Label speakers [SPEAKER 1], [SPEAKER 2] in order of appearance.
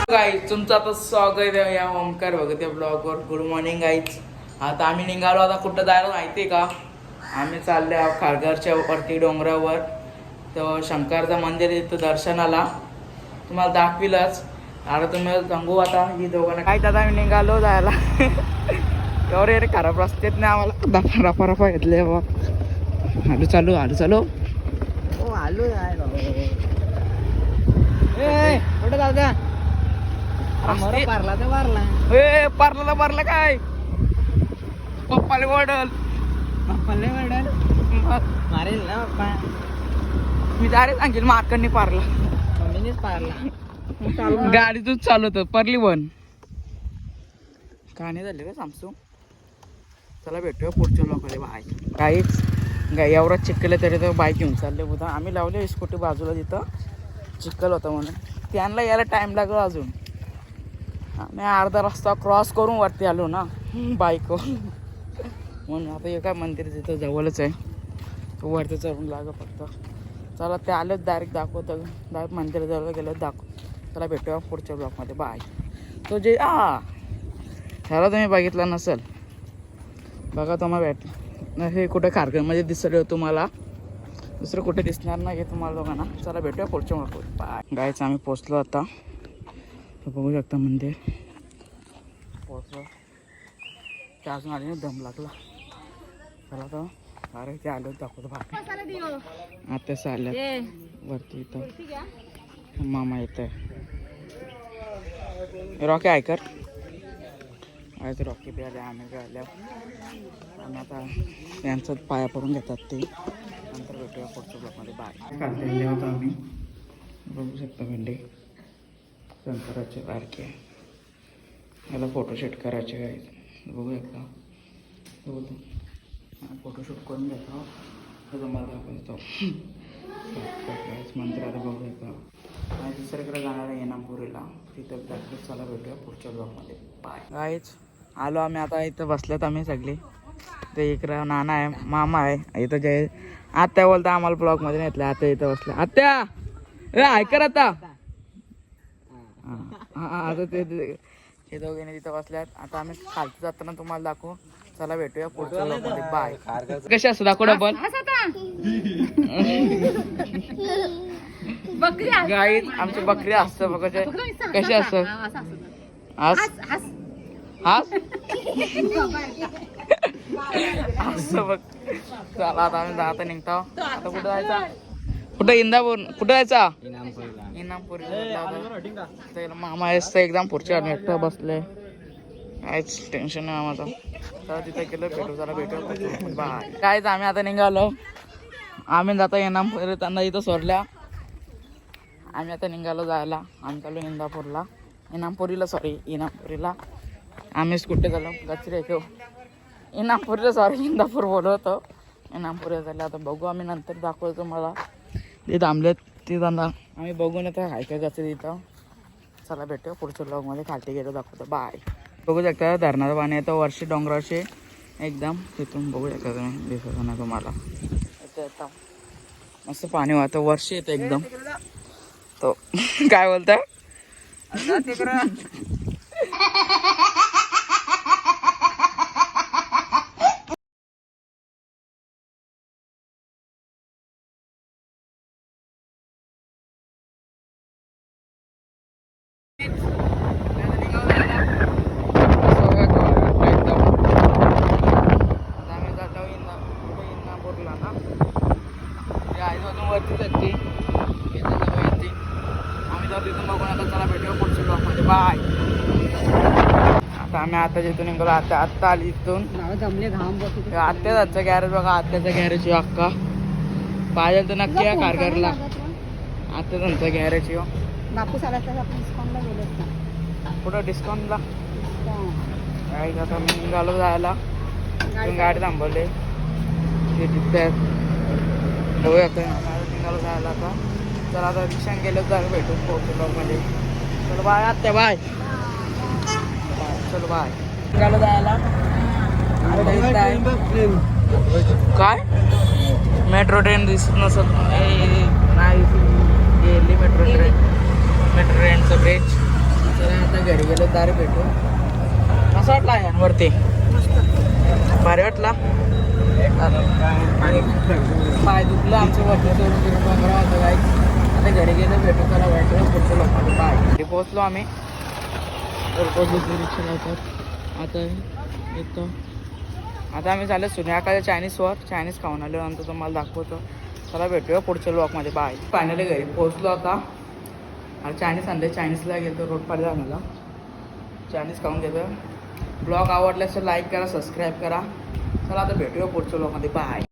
[SPEAKER 1] Guys तुमचं आता स्वागत आहे या ओमकार बघत या ब्लॉगवर. Good morning guys. आता आम्ही निघालो. आता कुठं जायला माहिती आहे का? आम्ही चालले आहोत खारघरच्या वरती डोंगरावर. तर शंकरचं मंदिर आहे, तिथं दर्शनाला तुम्हाला दाखविलंच. आता तुम्ही सांगू आता ही दोघांना काय. दादा आम्ही निघालो जायला एवढे अरे खराब रस्त्यात नाही आम्हाला रफा घेतले बाबा. आलू चालू हो आलू कुठं दादा पारला काय पप्पाला वडल
[SPEAKER 2] मारेल ना पप्पा.
[SPEAKER 1] मी दारे सांगेल माकडनी पारला.
[SPEAKER 2] मम्मीनेच पारला.
[SPEAKER 1] गाडीतूच चालवतो परली वन कहाणी झाली का सामसू. चला भेटूया पुढच्या लोकांना. बाय काहीच एवढा चिखल आहे तरी तर बाईक घेऊन चालले उद्या. आम्ही लावले स्कूटी बाजूला, तिथं चिखल होता म्हणून त्यांना यायला टाइम लागला अजून. आम्ही अर्धा रस्ता क्रॉस करून वरती आलो ना बाईकवर. म्हणून आता एका मंदिर तिथं जवळच आहे, तो वरती चढून लागलं फक्त. चला ते आलेच डायरेक्ट दाखवतं. डायरेक्ट मंदिराजवळ गेलं चला भेटूया पुढच्या ब्लॉकमध्ये. बाय. तो जे ह्याला तुम्ही बघितलं नसेल बघा, तुम्हाला हे कुठे खारघरमध्ये दिसलं तुम्हाला, दुसरं कुठे दिसणार नाही तुम्हाला दोघांना. चला भेटूया पुढच्या ब्लॉकमध्ये. बाय गायचं आम्ही पोचलो आता. बघू शकता मंदिर पोचलो. त्या अजून आले दम लागला. चला तर अरे ते आलो दाखवतो भाग. आता आल्या वरती इथं मामा येत आहे. रॉकी ऐकर आज रॉकी बी आल्या, आम्ही बी आल्या. आणि आता यांचं पाया पडून घेतात ते. नंतर भेटूया पुढच्या ब्लॉकमध्ये. बाय. काढलेले होतो आम्ही. बघू शकता भेंडे शंकराचे बारके. याला फोटोशूट करायचे आहे. बघू एकदा फोटोशूट करून घेतो. तुम्हाला दाखवतो मंदिर. आता बघू एकदा. आणि दुसरीकडे जाणार आहे इनामपुरीला, तिथं दाखवत. चला भेटूया पुढच्या ब्लॉकमध्ये. बाय गाईच. आलो आम्ही आता. इथं बसलेत आम्ही सगळे. ते इकडं नाना आहे, मामा आहे इथं. जे आत्या बोलता आम्हाला ब्लॉकमध्ये नेतलं. आत्या इथं बसल्या. आत्या ऐकर आता. हां आता ते दोघींनी तिथं बसल्यात. आता आम्ही खालती जाताना तुम्हाला दाखवू. चला भेटूया पुढच्या ब्लॉकमध्ये. बाय. कशी असतं दाखव डबल गाई. आमची बकरी असतं बघ कशी असतं. असं बघ. चला आता आम्ही जाता निघतो. आता कुठं जायचा? कुठं इंदापूर कुठं जायचा? इनामपुरी. मामा असतं एकदम पुढच्या नेट बसले. काहीच टेन्शन नाही मामाचं. तर तिथं गेलं भेटू. जरा भेटू. बाय. कायच आम्ही आता निघालो. आम्ही जाता इनामपुरी. त्यांना इथं सोडल्या. आम्ही आता निघालो जायला. आम्ही चालू इंदापूरला इनामपुरीला इनामपुरीला. आम्ही स्कूटी झालो गचरे घेऊ. इनामपुरीला इंदापूर बोलवतो. इनामपुरी झालं. आता बघू आम्ही नंतर दाखवतो मला. ते थांबलेत ते धंदा आम्ही बघून येतो. हाय काय गचरे इथं. चला भेटू पुढच्या ब्लॉगमध्ये. खालती गेलो दाखवतो. बाय. बघू शकता धरणाचं पाणी येतं वर्षी डोंगराशी एकदम. तिथून बघू शकता तुम्ही. दिसत ना तुम्हाला येतं मस्त पाणी वाहतं वर्षी येतं एकदम. तो काय बोलताय? बाय. आता आम्ही आता जिथून निघालो. आत्ता आली इथून. आत्या जायचं गॅरेज बघा. आत्याचा गॅरेज येऊ अक्का. पाहिजे तर नक्की या कारगरला. आत्या त्यांचं गॅरेज येऊ.
[SPEAKER 2] बापूस आला तर आपण डिस्काउंटला गेलो.
[SPEAKER 1] कुठं डिस्काउंटला? आता मी निघालो जायला. गाडी थांबवली तिथे. बघूया निघालो जायला आता. चला आता रिक्षा गेलो तर भेटू पोहोचलो ब्लॉकमध्ये. चलो बाय आत्या. बाय. चलो बाय. निघालो जायला. काय मेट्रो ट्रेन दिसत नसत नाही. गेली मेट्रो ट्रेनचं ब्रिज. चला आता घरी गेलो दार भेटू. कसा वाटला यांवरती? भारी वाटला. पाय दुखलं आमचं वरती सोडून तिकडे डोंगरा होतं काही. आता घरी गेलो भेटू. चला वाटलं पुढच्या लोकांना पाय. घरी पोहोचलो आम्ही. रिक्षा लावतात आता येतो. आता आम्ही झालं सुन्याकाळच्या चायनीजवर. चायनीज खाऊन आलो नंतर तुम्हाला दाखवतो. चला भेटूया पुढच्या ब्लॉकमध्ये. बाय. फायनली घरी पोहोचलो आता. आणि चायनीज आणले. चायनीजला गेलो रोड पाडी आणायला. चायनीज खाऊन घेतो. ब्लॉग आवडल्यास लाईक करा, सबस्क्राईब करा. चला आता भेटूया पुढच्या ब्लॉगमध्ये. बाय.